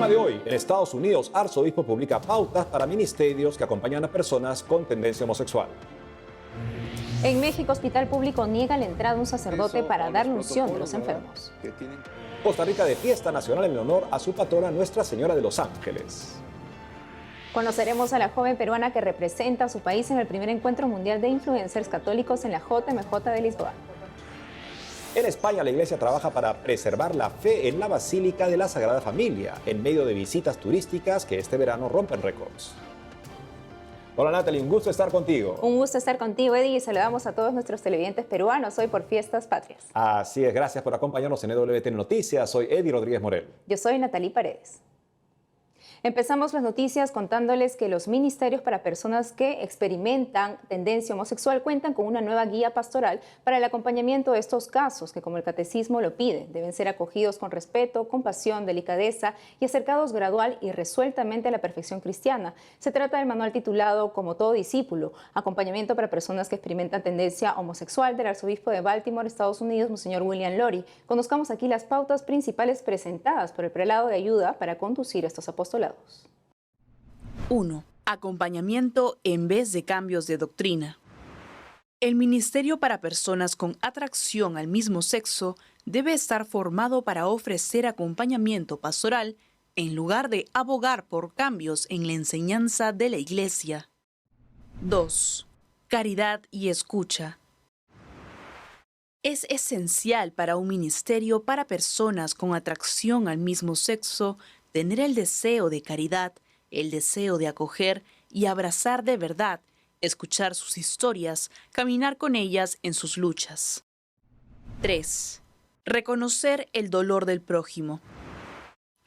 de hoy, en Estados Unidos, arzobispo publica pautas para ministerios que acompañan a personas con tendencia homosexual. En México, hospital público niega la entrada a un sacerdote para dar la unción de los enfermos. Costa Rica de fiesta nacional en honor a su patrona Nuestra Señora de los Ángeles. Conoceremos a la joven peruana que representa a su país en el primer encuentro mundial de influencers católicos en la JMJ de Lisboa. En España, la Iglesia trabaja para preservar la fe en la Basílica de la Sagrada Familia, en medio de visitas turísticas que este verano rompen récords. Hola Natalie, un gusto estar contigo. Un gusto estar contigo, Eddie, y saludamos a todos nuestros televidentes peruanos hoy por Fiestas Patrias. Así es, gracias por acompañarnos en EWTN Noticias. Soy Eddie Rodríguez Morel. Yo soy Natalie Paredes. Empezamos las noticias contándoles que los ministerios para personas que experimentan tendencia homosexual cuentan con una nueva guía pastoral para el acompañamiento de estos casos que, como el catecismo lo pide, deben ser acogidos con respeto, compasión, delicadeza y acercados gradual y resueltamente a la perfección cristiana. Se trata del manual titulado Como todo discípulo, acompañamiento para personas que experimentan tendencia homosexual del arzobispo de Baltimore, Estados Unidos, Monseñor William Lori. Conozcamos aquí las pautas principales presentadas por el prelado de ayuda para conducir estos apostolados. 1. Acompañamiento en vez de cambios de doctrina. El ministerio para personas con atracción al mismo sexo debe estar formado para ofrecer acompañamiento pastoral en lugar de abogar por cambios en la enseñanza de la Iglesia. 2. Caridad y escucha. Es esencial para un ministerio para personas con atracción al mismo sexo tener el deseo de caridad, el deseo de acoger y abrazar de verdad, escuchar sus historias, caminar con ellas en sus luchas. 3. Reconocer el dolor del prójimo.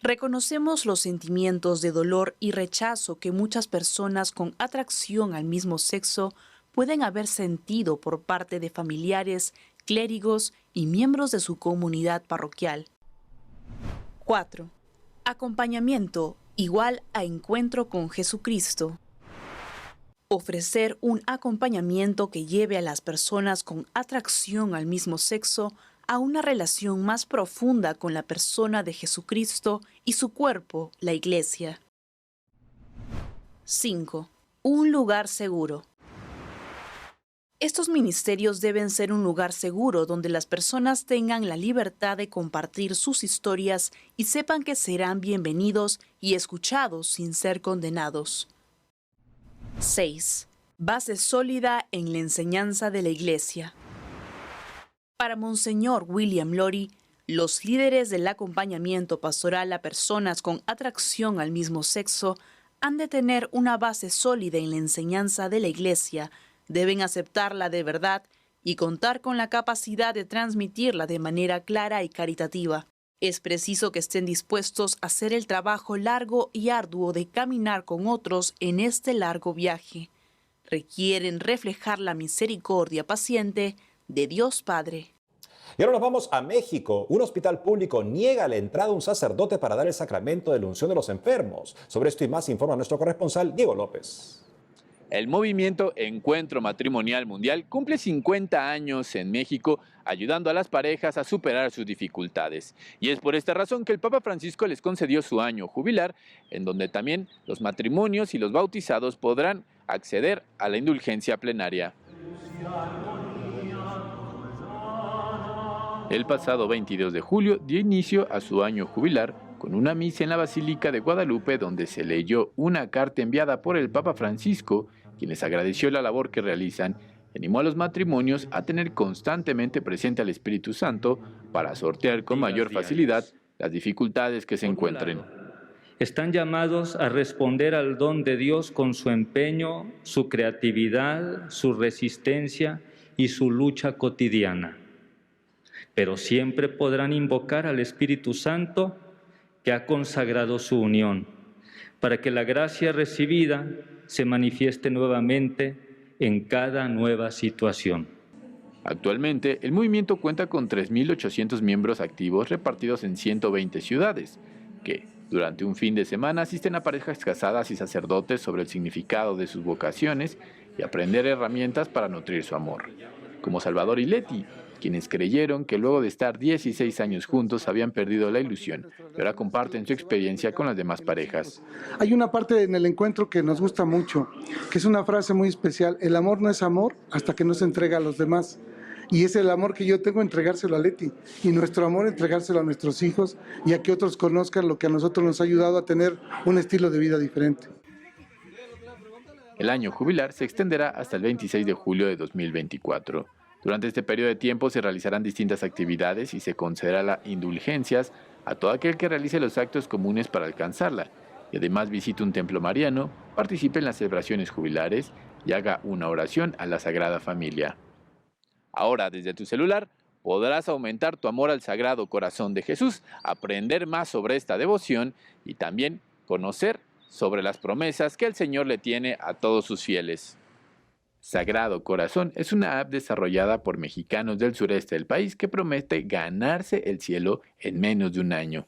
Reconocemos los sentimientos de dolor y rechazo que muchas personas con atracción al mismo sexo pueden haber sentido por parte de familiares, clérigos y miembros de su comunidad parroquial. 4. Acompañamiento igual a encuentro con Jesucristo. Ofrecer un acompañamiento que lleve a las personas con atracción al mismo sexo a una relación más profunda con la persona de Jesucristo y su cuerpo, la Iglesia. 5. Un lugar seguro. Estos ministerios deben ser un lugar seguro donde las personas tengan la libertad de compartir sus historias y sepan que serán bienvenidos y escuchados sin ser condenados. 6. Base sólida en la enseñanza de la Iglesia. Para Monseñor William Lori, los líderes del acompañamiento pastoral a personas con atracción al mismo sexo han de tener una base sólida en la enseñanza de la Iglesia, deben aceptarla de verdad y contar con la capacidad de transmitirla de manera clara y caritativa. Es preciso que estén dispuestos a hacer el trabajo largo y arduo de caminar con otros en este largo viaje. Requieren reflejar la misericordia paciente de Dios Padre. Y ahora nos vamos a México. Un hospital público niega la entrada a un sacerdote para dar el sacramento de la unción de los enfermos. Sobre esto y más informa nuestro corresponsal Diego López. El movimiento Encuentro Matrimonial Mundial cumple 50 años en México, ayudando a las parejas a superar sus dificultades. Y es por esta razón que el Papa Francisco les concedió su año jubilar, en donde también los matrimonios y los bautizados podrán acceder a la indulgencia plenaria. El pasado 22 de julio dio inicio a su año jubilar con una misa en la Basílica de Guadalupe, donde se leyó una carta enviada por el Papa Francisco, quien les agradeció la labor que realizan y animó a los matrimonios a tener constantemente presente al Espíritu Santo para sortear con mayor facilidad las dificultades que se encuentren. Están llamados a responder al don de Dios con su empeño, su creatividad, su resistencia y su lucha cotidiana. Pero siempre podrán invocar al Espíritu Santo que ha consagrado su unión, para que la gracia recibida se manifieste nuevamente en cada nueva situación. Actualmente, el movimiento cuenta con 3.800 miembros activos repartidos en 120 ciudades, que durante un fin de semana asisten a parejas casadas y sacerdotes sobre el significado de sus vocaciones y aprender herramientas para nutrir su amor. Como Salvador y Leti, quienes creyeron que luego de estar 16 años juntos habían perdido la ilusión y ahora comparten su experiencia con las demás parejas. Hay una parte en el encuentro que nos gusta mucho, que es una frase muy especial: el amor no es amor hasta que no se entrega a los demás. Y es el amor que yo tengo, entregárselo a Leti, y nuestro amor entregárselo a nuestros hijos y a que otros conozcan lo que a nosotros nos ha ayudado a tener un estilo de vida diferente. El año jubilar se extenderá hasta el 26 de julio de 2024. Durante este periodo de tiempo se realizarán distintas actividades y se concederá indulgencias a todo aquel que realice los actos comunes para alcanzarla, y además visite un templo mariano, participe en las celebraciones jubilares y haga una oración a la Sagrada Familia. Ahora, desde tu celular, podrás aumentar tu amor al Sagrado Corazón de Jesús, aprender más sobre esta devoción y también conocer sobre las promesas que el Señor le tiene a todos sus fieles. Sagrado Corazón es una app desarrollada por mexicanos del sureste del país que promete ganarse el cielo en menos de un año.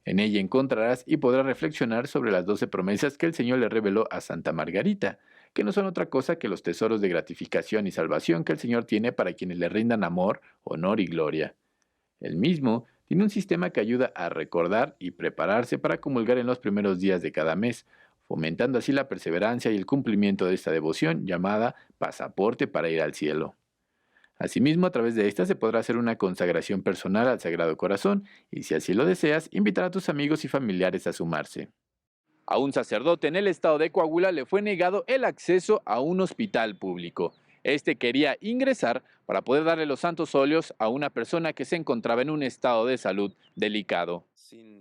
En ella encontrarás y podrás reflexionar sobre las 12 promesas que el Señor le reveló a Santa Margarita, que no son otra cosa que los tesoros de gratificación y salvación que el Señor tiene para quienes le rindan amor, honor y gloria. El mismo tiene un sistema que ayuda a recordar y prepararse para comulgar en los primeros días de cada mes, fomentando así la perseverancia y el cumplimiento de esta devoción llamada pasaporte para ir al cielo. Asimismo, a través de esta se podrá hacer una consagración personal al Sagrado Corazón y, si así lo deseas, invitar a tus amigos y familiares a sumarse. A un sacerdote en el estado de Coahuila le fue negado el acceso a un hospital público. Este quería ingresar para poder darle los santos óleos a una persona que se encontraba en un estado de salud delicado.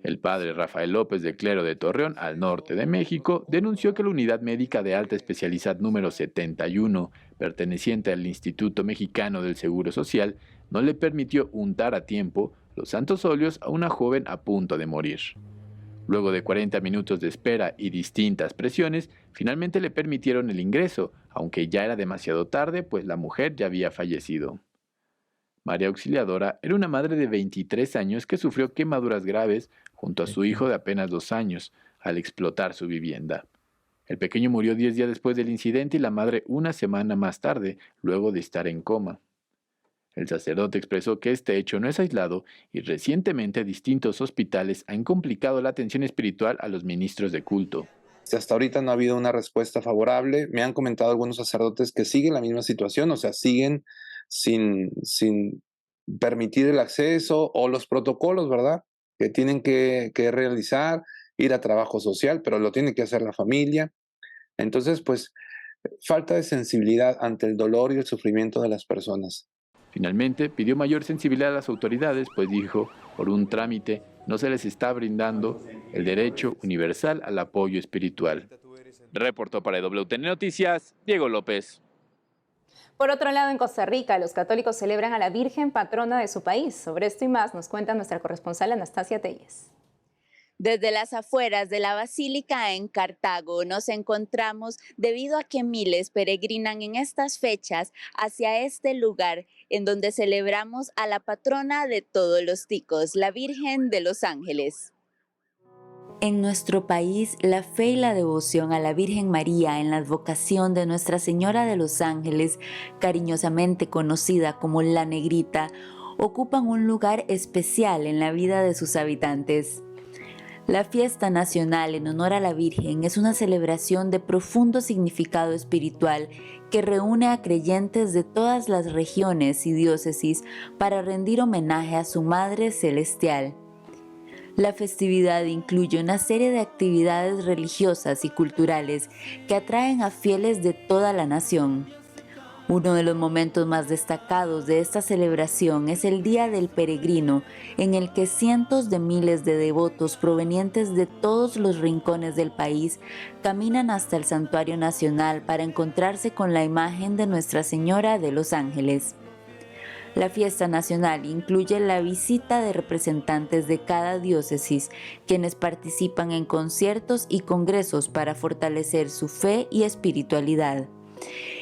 El padre Rafael López del Clero de Torreón, al norte de México, denunció que la unidad médica de alta especialidad número 71, perteneciente al Instituto Mexicano del Seguro Social, no le permitió untar a tiempo los santos óleos a una joven a punto de morir. Luego de 40 minutos de espera y distintas presiones, finalmente le permitieron el ingreso, aunque ya era demasiado tarde, pues la mujer ya había fallecido. María Auxiliadora era una madre de 23 años que sufrió quemaduras graves junto a su hijo de apenas 2 años al explotar su vivienda. El pequeño murió 10 días después del incidente y la madre una semana más tarde, luego de estar en coma. El sacerdote expresó que este hecho no es aislado y recientemente distintos hospitales han complicado la atención espiritual a los ministros de culto. Hasta ahorita no ha habido una respuesta favorable. Me han comentado algunos sacerdotes que siguen la misma situación, o sea, siguen sin permitir el acceso o los protocolos, ¿verdad? Que tienen que realizar, ir a trabajo social, pero lo tiene que hacer la familia. Entonces, pues, falta de sensibilidad ante el dolor y el sufrimiento de las personas. Finalmente, pidió mayor sensibilidad a las autoridades, pues dijo, por un trámite no se les está brindando el derecho universal al apoyo espiritual. Reportó para WTN Noticias, Diego López. Por otro lado, en Costa Rica, los católicos celebran a la Virgen patrona de su país. Sobre esto y más nos cuenta nuestra corresponsal Anastasia Telles. Desde las afueras de la Basílica en Cartago nos encontramos debido a que miles peregrinan en estas fechas hacia este lugar en donde celebramos a la patrona de todos los ticos, la Virgen de los Ángeles. En nuestro país, la fe y la devoción a la Virgen María en la advocación de Nuestra Señora de los Ángeles, cariñosamente conocida como la Negrita, ocupan un lugar especial en la vida de sus habitantes. La fiesta nacional en honor a la Virgen es una celebración de profundo significado espiritual que reúne a creyentes de todas las regiones y diócesis para rendir homenaje a su Madre Celestial. La festividad incluye una serie de actividades religiosas y culturales que atraen a fieles de toda la nación. Uno de los momentos más destacados de esta celebración es el Día del Peregrino, en el que cientos de miles de devotos provenientes de todos los rincones del país caminan hasta el Santuario Nacional para encontrarse con la imagen de Nuestra Señora de los Ángeles. La fiesta nacional incluye la visita de representantes de cada diócesis, quienes participan en conciertos y congresos para fortalecer su fe y espiritualidad.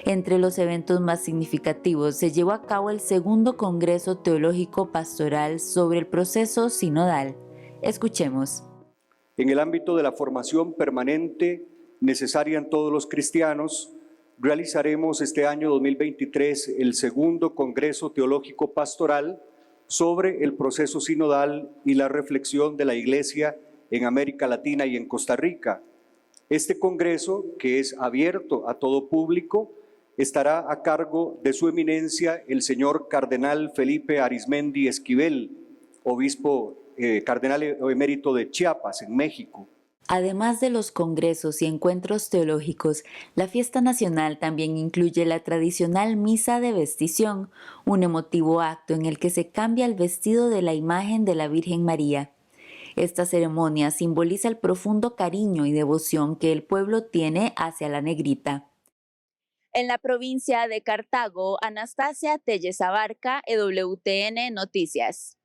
Entre los eventos más significativos se llevó a cabo el segundo Congreso Teológico Pastoral sobre el proceso sinodal. Escuchemos. En el ámbito de la formación permanente necesaria en todos los cristianos, realizaremos este año 2023 el segundo Congreso Teológico Pastoral sobre el proceso sinodal y la reflexión de la Iglesia en América Latina y en Costa Rica. Este congreso, que es abierto a todo público, estará a cargo de su eminencia el señor Cardenal Felipe Arizmendi Esquivel, obispo cardenal emérito de Chiapas, en México. Además de los congresos y encuentros teológicos, la fiesta nacional también incluye la tradicional misa de vestición, un emotivo acto en el que se cambia el vestido de la imagen de la Virgen María. Esta ceremonia simboliza el profundo cariño y devoción que el pueblo tiene hacia la negrita. En la provincia de Cartago, Anastasia Telles Abarca, EWTN Noticias.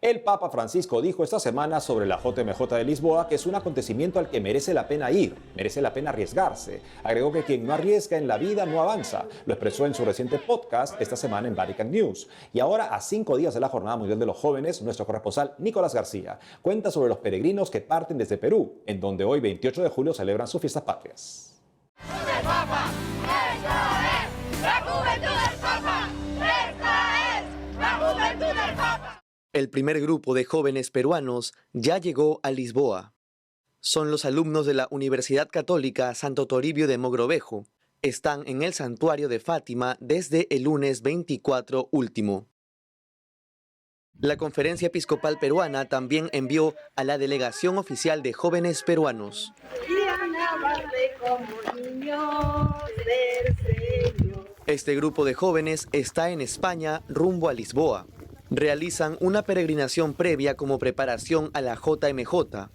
El Papa Francisco dijo esta semana sobre la JMJ de Lisboa que es un acontecimiento al que merece la pena ir, merece la pena arriesgarse. Agregó que quien no arriesga en la vida no avanza. Lo expresó en su reciente podcast esta semana en Vatican News. Y ahora, a 5 días de la Jornada Mundial de los Jóvenes, nuestro corresponsal Nicolás García cuenta sobre los peregrinos que parten desde Perú, en donde hoy 28 de julio celebran sus fiestas patrias. ¡El Papa! ¡Esta es la juventud del Papa! ¡Esta es la juventud del Papa! El primer grupo de jóvenes peruanos ya llegó a Lisboa. Son los alumnos de la Universidad Católica Santo Toribio de Mogrovejo. Están en el santuario de Fátima desde el lunes 24 último. La Conferencia Episcopal Peruana también envió a la Delegación Oficial de Jóvenes Peruanos. Este grupo de jóvenes está en España rumbo a Lisboa. Realizan una peregrinación previa como preparación a la JMJ.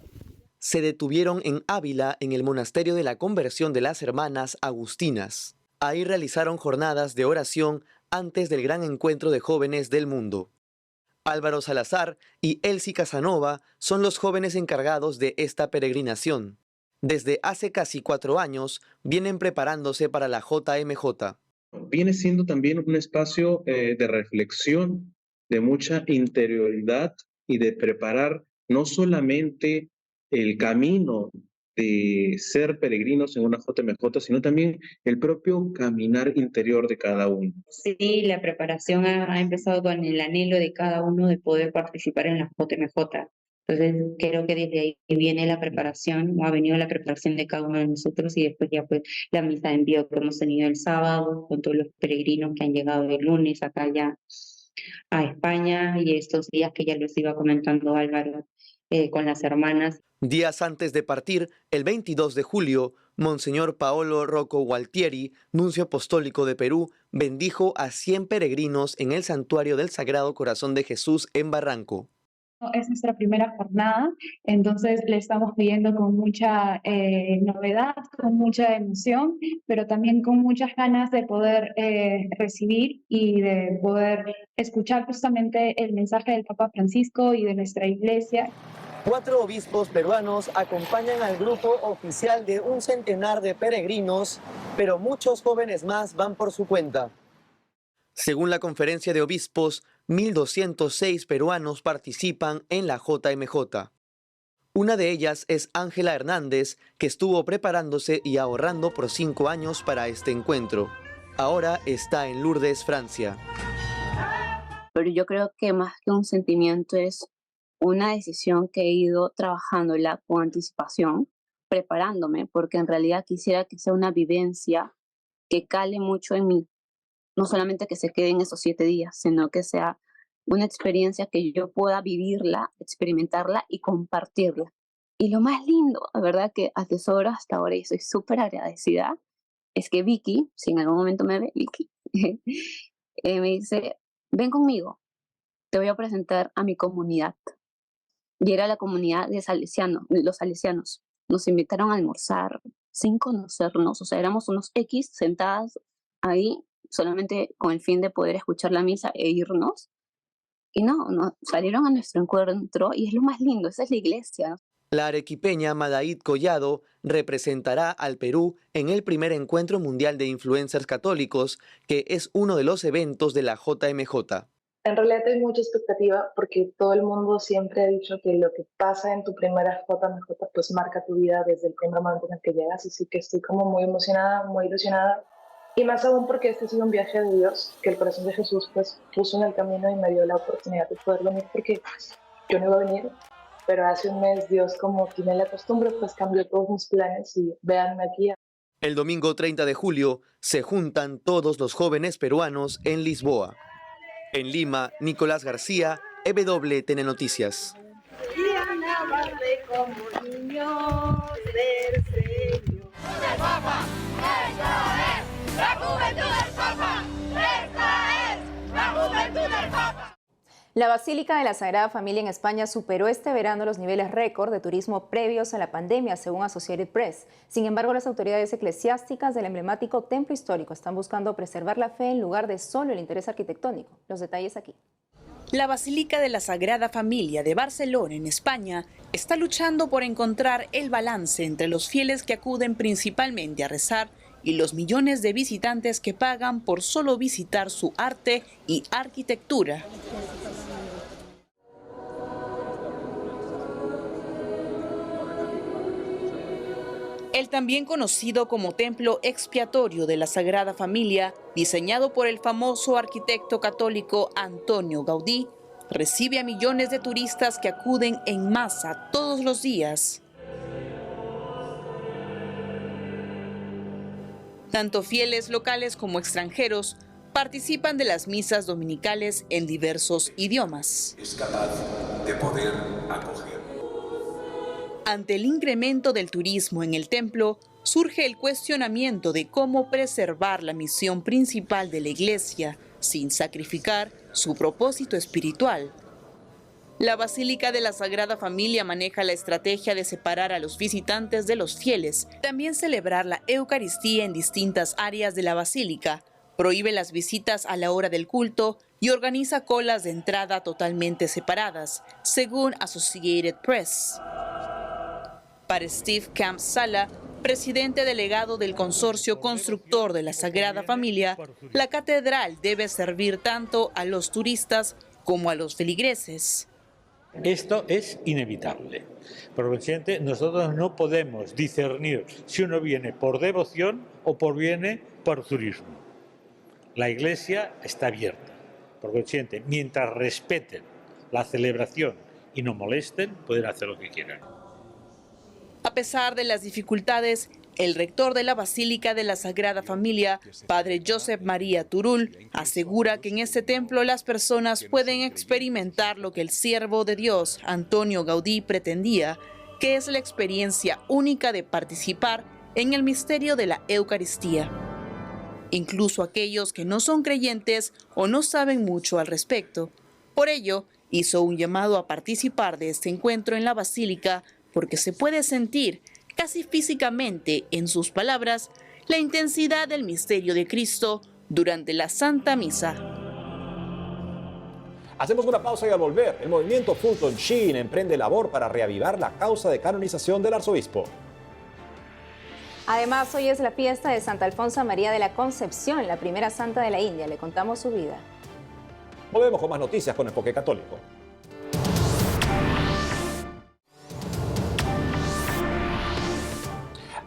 Se detuvieron en Ávila, en el Monasterio de la Conversión de las Hermanas Agustinas. Ahí realizaron jornadas de oración antes del gran encuentro de jóvenes del mundo. Álvaro Salazar y Elsie Casanova son los jóvenes encargados de esta peregrinación. Desde hace casi 4 años vienen preparándose para la JMJ. Viene siendo también un espacio de reflexión, de mucha interioridad y de preparar no solamente el camino de ser peregrinos en una JMJ, sino también el propio caminar interior de cada uno. Sí, la preparación ha empezado con el anhelo de cada uno de poder participar en la JMJ. Entonces creo que desde ahí viene la preparación, ha venido la preparación de cada uno de nosotros y después ya pues la misa de envío que hemos tenido el sábado con todos los peregrinos que han llegado el lunes acá ya a España y estos días que ya les iba comentando Álvaro con las hermanas. Días antes de partir, el 22 de julio, Monseñor Paolo Rocco Gualtieri, nuncio apostólico de Perú, bendijo a 100 peregrinos en el Santuario del Sagrado Corazón de Jesús en Barranco. Es nuestra primera jornada, entonces le estamos pidiendo con mucha novedad, con mucha emoción, pero también con muchas ganas de poder recibir y de poder escuchar justamente el mensaje del Papa Francisco y de nuestra iglesia. 4 obispos peruanos acompañan al grupo oficial de un centenar de peregrinos, pero muchos jóvenes más van por su cuenta. Según la Conferencia de Obispos, 1.206 peruanos participan en la JMJ. Una de ellas es Ángela Hernández, que estuvo preparándose y ahorrando por 5 años para este encuentro. Ahora está en Lourdes, Francia. Pero yo creo que más que un sentimiento es una decisión que he ido trabajándola con anticipación, preparándome, porque en realidad quisiera que sea una vivencia que cale mucho en mí. No solamente que se quede en esos 7 días, sino que sea una experiencia que yo pueda vivirla, experimentarla y compartirla. Y lo más lindo, la verdad que atesoro hasta ahora y soy súper agradecida, es que Vicky, si en algún momento me ve, Vicky, me dice, ven conmigo, te voy a presentar a mi comunidad. Y era la comunidad de los salesianos. Nos invitaron a almorzar sin conocernos, o sea, éramos unos X sentadas ahí, solamente con el fin de poder escuchar la misa e irnos. Y no, salieron a nuestro encuentro y es lo más lindo, esa es la iglesia. La arequipeña Madaid Collado representará al Perú en el primer encuentro mundial de influencers católicos, que es uno de los eventos de la JMJ. En realidad hay mucha expectativa porque todo el mundo siempre ha dicho que lo que pasa en tu primera JMJ pues marca tu vida desde el primer momento en el que llegas, así que estoy como muy emocionada, muy ilusionada y más aún porque este ha sido un viaje de Dios que el corazón de Jesús pues puso en el camino y me dio la oportunidad de poder venir porque yo no iba a venir, pero hace un mes Dios, como tiene la costumbre, pues cambió todos mis planes y véanme aquí. El domingo 30 de julio se juntan todos los jóvenes peruanos en Lisboa. En Lima, Nicolás García, EWTN Noticias. La Basílica de la Sagrada Familia en España superó este verano los niveles récord de turismo previos a la pandemia, según Associated Press. Sin embargo, las autoridades eclesiásticas del emblemático templo histórico están buscando preservar la fe en lugar de solo el interés arquitectónico. Los detalles aquí. La Basílica de la Sagrada Familia de Barcelona, en España, está luchando por encontrar el balance entre los fieles que acuden principalmente a rezar y los millones de visitantes que pagan por solo visitar su arte y arquitectura. El también conocido como Templo Expiatorio de la Sagrada Familia, diseñado por el famoso arquitecto católico Antonio Gaudí, recibe a millones de turistas que acuden en masa todos los días. Tanto fieles locales como extranjeros participan de las misas dominicales en diversos idiomas. Es capaz de poder acoger. Ante el incremento del turismo en el templo, surge el cuestionamiento de cómo preservar la misión principal de la Iglesia sin sacrificar su propósito espiritual. La Basílica de la Sagrada Familia maneja la estrategia de separar a los visitantes de los fieles, también celebrar la Eucaristía en distintas áreas de la Basílica, prohíbe las visitas a la hora del culto y organiza colas de entrada totalmente separadas, según Associated Press. Para Steve Camp Sala, presidente delegado del consorcio constructor de la Sagrada Familia, la catedral debe servir tanto a los turistas como a los feligreses. Esto es inevitable. Por consiguiente, nosotros no podemos discernir si uno viene por devoción o viene por turismo. La Iglesia está abierta. Por consiguiente, mientras respeten la celebración y no molesten, pueden hacer lo que quieran. A pesar de las dificultades, el rector de la Basílica de la Sagrada Familia, padre Josep María Turull, asegura que en este templo las personas pueden experimentar lo que el siervo de Dios, Antonio Gaudí, pretendía, que es la experiencia única de participar en el misterio de la Eucaristía. Incluso aquellos que no son creyentes o no saben mucho al respecto. Por ello, hizo un llamado a participar de este encuentro en la Basílica, porque se puede sentir, casi físicamente, en sus palabras, la intensidad del misterio de Cristo durante la Santa Misa. Hacemos una pausa y al volver, el movimiento Fulton Sheen emprende labor para reavivar la causa de canonización del arzobispo. Además, hoy es la fiesta de Santa Alfonsa María de la Concepción, la primera santa de la India. Le contamos su vida. Volvemos con más noticias con Enfoque Católico.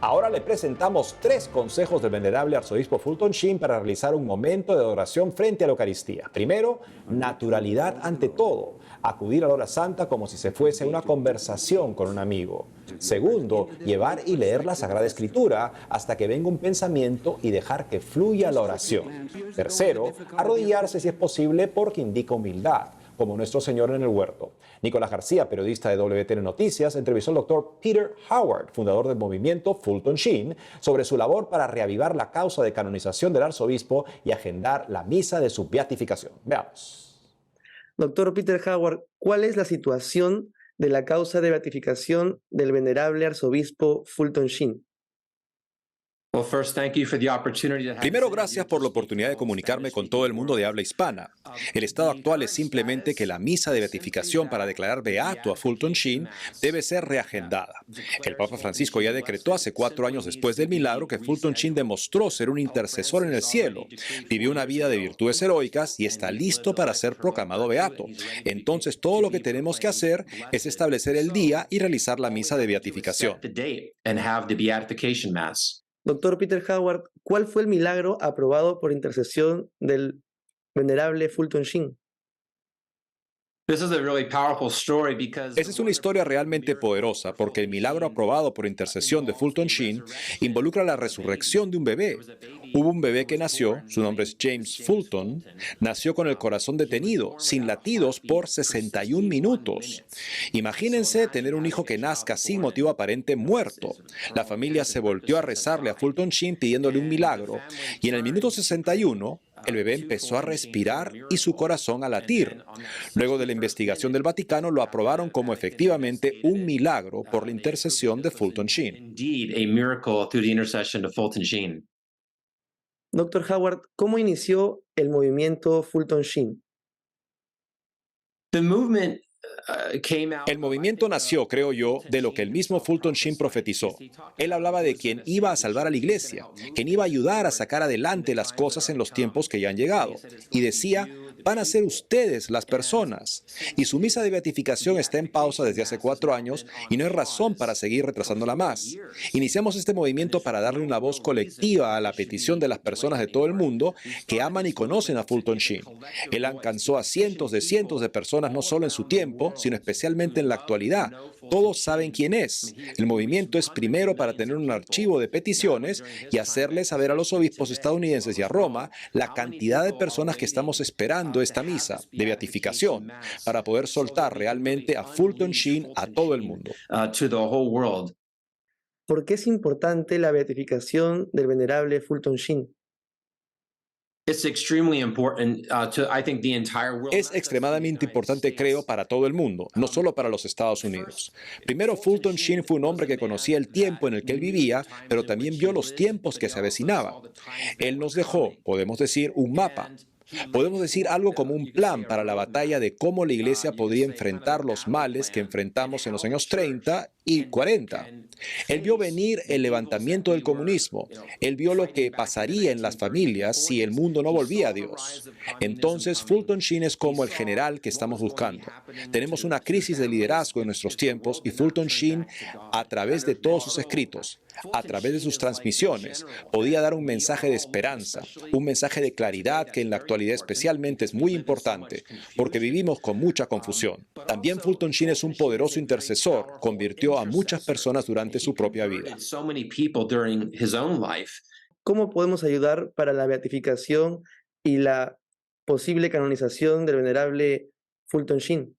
Ahora le presentamos 3 consejos del venerable arzobispo Fulton Sheen para realizar un momento de adoración frente a la Eucaristía. Primero, naturalidad ante todo. Acudir a la hora santa como si se fuese una conversación con un amigo. Segundo, llevar y leer la Sagrada Escritura hasta que venga un pensamiento y dejar que fluya la oración. Tercero, arrodillarse si es posible porque indica humildad, como nuestro Señor en el huerto. Nicolás García, periodista de WTN Noticias, entrevistó al doctor Peter Howard, fundador del movimiento Fulton Sheen, sobre su labor para reavivar la causa de canonización del arzobispo y agendar la misa de su beatificación. Veamos. Doctor Peter Howard, ¿cuál es la situación de la causa de beatificación del venerable arzobispo Fulton Sheen? Primero, gracias por la oportunidad de comunicarme con todo el mundo de habla hispana. El estado actual es simplemente que la misa de beatificación para declarar beato a Fulton Sheen debe ser reagendada. El Papa Francisco ya decretó hace 4 años después del milagro que Fulton Sheen demostró ser un intercesor en el cielo, vivió una vida de virtudes heroicas y está listo para ser proclamado beato. Entonces, todo lo que tenemos que hacer es establecer el día y realizar la misa de beatificación. Doctor Peter Howard, ¿cuál fue el milagro aprobado por intercesión del venerable Fulton Sheen? Esa es una historia realmente poderosa porque el milagro aprobado por intercesión de Fulton Sheen involucra la resurrección de un bebé. Hubo un bebé que nació, su nombre es James Fulton, nació con el corazón detenido, sin latidos por 61 minutos. Imagínense tener un hijo que nazca sin motivo aparente muerto. La familia se volteó a rezarle a Fulton Sheen pidiéndole un milagro y en el minuto 61 el bebé empezó a respirar y su corazón a latir. Luego de la investigación del Vaticano, lo aprobaron como efectivamente un milagro por la intercesión de Fulton Sheen. Doctor Howard, ¿cómo inició el movimiento Fulton Sheen? El movimiento nació, creo yo, de lo que el mismo Fulton Sheen profetizó. Él hablaba de quien iba a salvar a la iglesia, quien iba a ayudar a sacar adelante las cosas en los tiempos que ya han llegado. Y decía, van a ser ustedes las personas. Y su misa de beatificación está en pausa desde hace 4 años y no hay razón para seguir retrasándola más. Iniciamos este movimiento para darle una voz colectiva a la petición de las personas de todo el mundo que aman y conocen a Fulton Sheen. Él alcanzó a cientos de personas no solo en su tiempo, sino especialmente en la actualidad. Todos saben quién es. El movimiento es primero para tener un archivo de peticiones y hacerles saber a los obispos estadounidenses y a Roma la cantidad de personas que estamos esperando esta misa de beatificación para poder soltar realmente a Fulton Sheen a todo el mundo. ¿Por qué es importante la beatificación del venerable Fulton Sheen? Es extremadamente importante, creo, para todo el mundo, no solo para los Estados Unidos. Primero, Fulton Sheen fue un hombre que conocía el tiempo en el que él vivía, pero también vio los tiempos que se avecinaban. Él nos dejó, podemos decir, un mapa. Podemos decir algo como un plan para la batalla de cómo la iglesia podría enfrentar los males que enfrentamos en los años 30 y 40. Él vio venir el levantamiento del comunismo. Él vio lo que pasaría en las familias si el mundo no volvía a Dios. Entonces, Fulton Sheen es como el general que estamos buscando. Tenemos una crisis de liderazgo en nuestros tiempos y Fulton Sheen, a través de todos sus escritos, a través de sus transmisiones, podía dar un mensaje de esperanza, un mensaje de claridad que en la actualidad especialmente es muy importante, porque vivimos con mucha confusión. También Fulton Sheen es un poderoso intercesor, convirtió a muchas personas durante su propia vida. ¿Cómo podemos ayudar para la beatificación y la posible canonización del venerable Fulton Sheen?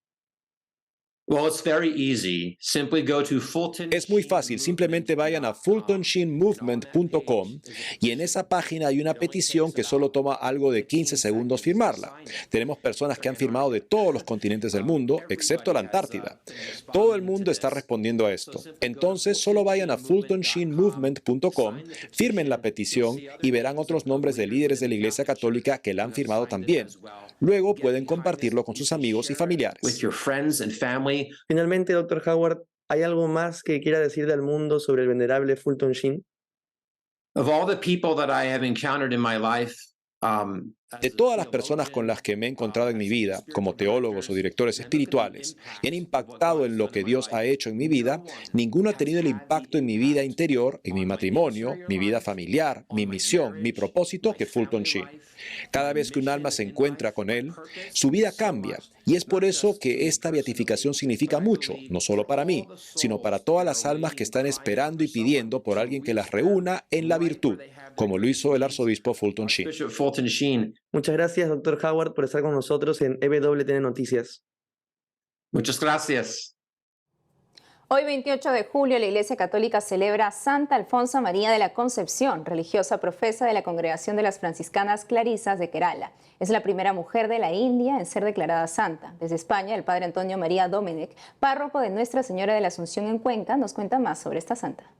Es muy fácil, simplemente vayan a fultonsheenmovement.com y en esa página hay una petición que solo toma algo de 15 segundos firmarla. Tenemos personas que han firmado de todos los continentes del mundo, excepto la Antártida. Todo el mundo está respondiendo a esto. Entonces, solo vayan a fultonsheenmovement.com, firmen la petición y verán otros nombres de líderes de la Iglesia Católica que la han firmado también. Luego pueden compartirlo con sus amigos y familiares. Finalmente, Dr. Howard, ¿hay algo más que quiera decirle al mundo sobre el venerable Fulton Sheen? De todas las personas con las que me he encontrado en mi vida, como teólogos o directores espirituales, y han impactado en lo que Dios ha hecho en mi vida, ninguno ha tenido el impacto en mi vida interior, en mi matrimonio, mi vida familiar, mi misión, mi propósito que Fulton Sheen. Cada vez que un alma se encuentra con él, su vida cambia. Y es por eso que esta beatificación significa mucho, no solo para mí, sino para todas las almas que están esperando y pidiendo por alguien que las reúna en la virtud, como lo hizo el arzobispo Fulton Sheen. Muchas gracias, Dr. Howard, por estar con nosotros en EWTN Noticias. Muchas gracias. Hoy, 28 de julio, la Iglesia Católica celebra a Santa Alfonsa María de la Concepción, religiosa profesa de la Congregación de las Franciscanas Clarisas de Kerala. Es la primera mujer de la India en ser declarada santa. Desde España, el padre Antonio María Domenech, párroco de Nuestra Señora de la Asunción en Cuenca, nos cuenta más sobre esta santa.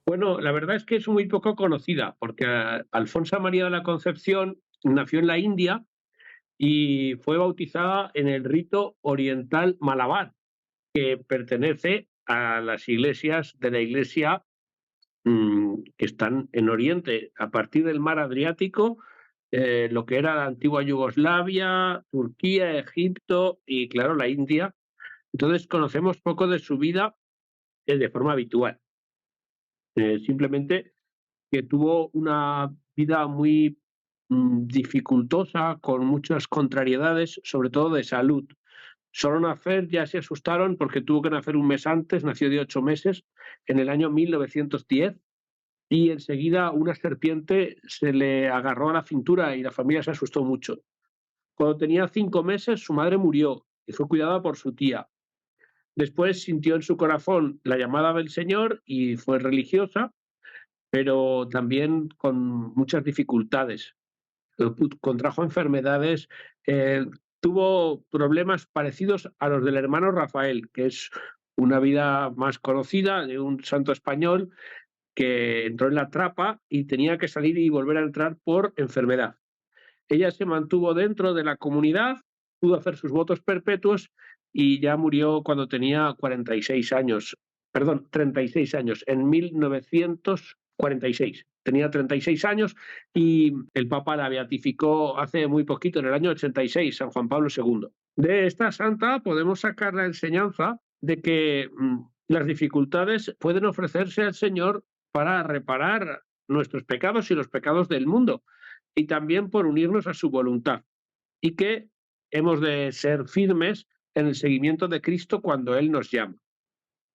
Bueno, la verdad es que es muy poco conocida, porque Alfonsa María de la Concepción nació en la India y fue bautizada en el rito oriental Malabar, que pertenece a las iglesias de la Iglesia que están en Oriente, a partir del mar Adriático, lo que era la antigua Yugoslavia, Turquía, Egipto y, claro, la India. Entonces conocemos poco de su vida de forma habitual. Simplemente que tuvo una vida muy dificultosa, con muchas contrariedades, sobre todo de salud. Solo nacer ya se asustaron porque tuvo que nacer un mes antes, nació de 8 meses, en el año 1910, y enseguida una serpiente se le agarró a la cintura y la familia se asustó mucho. Cuando tenía 5 meses, su madre murió y fue cuidada por su tía. Después sintió en su corazón la llamada del Señor y fue religiosa, pero también con muchas dificultades. Contrajo enfermedades, tuvo problemas parecidos a los del hermano Rafael, que es una vida más conocida de un santo español que entró en la trapa y tenía que salir y volver a entrar por enfermedad. Ella se mantuvo dentro de la comunidad, pudo hacer sus votos perpetuos y ya murió cuando tenía 36 años, en 1946. Tenía 36 años y el Papa la beatificó hace muy poquito, en el año 86, San Juan Pablo II. De esta santa podemos sacar la enseñanza de que las dificultades pueden ofrecerse al Señor para reparar nuestros pecados y los pecados del mundo, y también por unirnos a su voluntad, y que hemos de ser firmes en el seguimiento de Cristo cuando Él nos llama.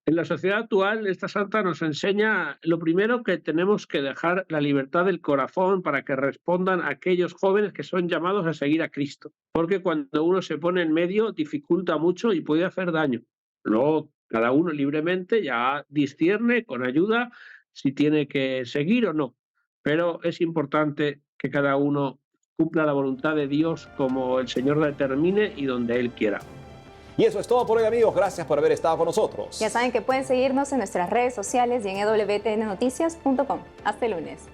En la sociedad actual, esta santa nos enseña lo primero, que tenemos que dejar la libertad del corazón para que respondan a aquellos jóvenes que son llamados a seguir a Cristo, porque cuando uno se pone en medio dificulta mucho y puede hacer daño. Luego, cada uno libremente ya discierne con ayuda si tiene que seguir o no, pero es importante que cada uno cumpla la voluntad de Dios como el Señor determine y donde Él quiera. Y eso es todo por hoy, amigos. Gracias por haber estado con nosotros. Ya saben que pueden seguirnos en nuestras redes sociales y en wtnnoticias.com. Hasta el lunes.